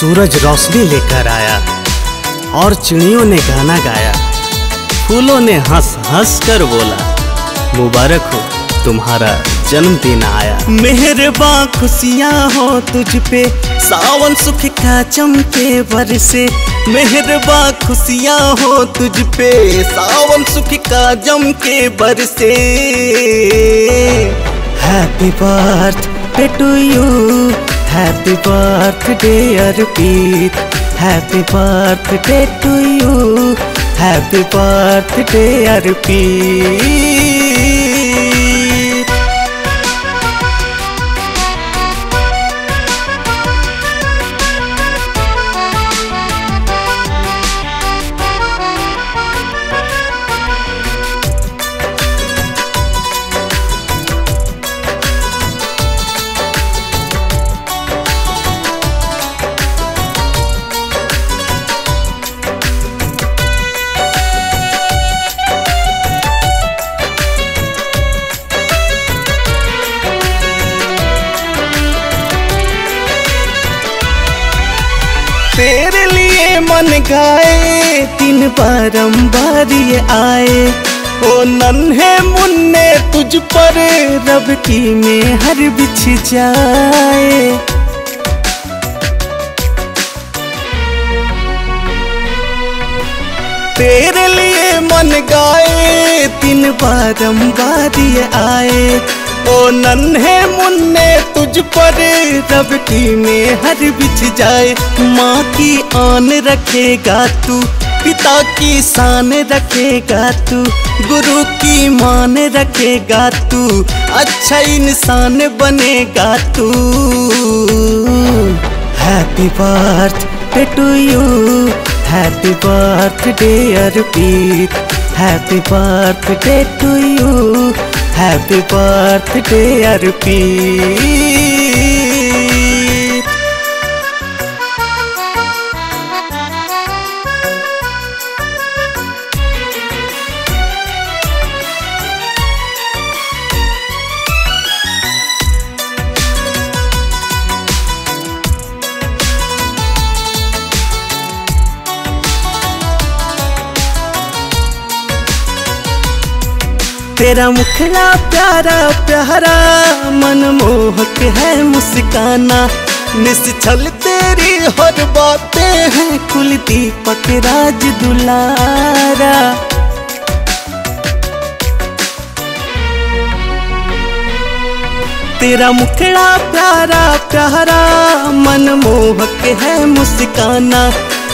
सूरज रोशनी लेकर आया और चिड़ियों ने गाना गाया, फूलों ने हंस हंस कर बोला मुबारक हो तुम्हारा जन्मदिन आया। मेहरबान खुशियाँ हो तुझ पे, सावन सुख का चमके बरसे। मेहरबान खुशियाँ हो तुझ पे, सावन सुख का जमके बरसे। Happy birthday to you, happy birthday Arpit, happy birthday to you, happy birthday Arpit. तेरे लिए मन गाए दिन बारंबार ये आए, ओ नन्हे मुन्ने तुझ पर रब की मेहर बिछ जाए। तेरे लिए मन गाए दिन बारंबार ये आए, ओ नन्हे मुन्ने तुझ पर रब की मेहर बिछ जाए। माँ की आन रखेगा तू, पिता की शान रखेगा तू, गुरु की मान रखेगा तू, अच्छा इंसान बनेगा तू। Happy birthday to you, happy birthday Arpit, happy birthday to you, happy birthday Arpit. तेरा मुखड़ा प्यारा प्यारा मनमोहक है मुस्काना, निश्चल तेरी हर बातें हैं कुलदीपक राज दुलारा। तेरा मुखड़ा प्यारा प्यारा मनमोहक है मुस्काना,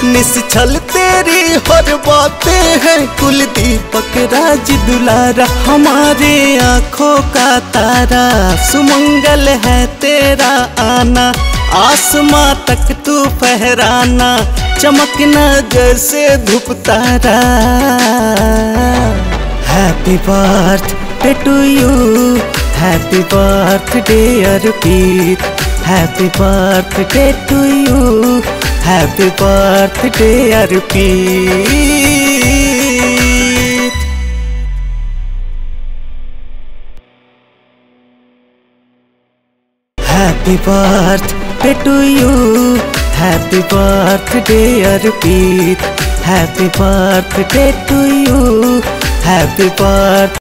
निश्चल तेरी हर बातें हैं कुलदीपक राज दुलारा। हमारे आँखों का तारा सुमंगल है तेरा आना, आसमां तक तू फहराना, चमकना जैसे धूप तारा। Happy birthday to you, happy birthday Arpit, happy birthday to you, happy birthday Arpit. Happy birthday to you, happy birthday Arpit, happy birthday to you, happy birthday.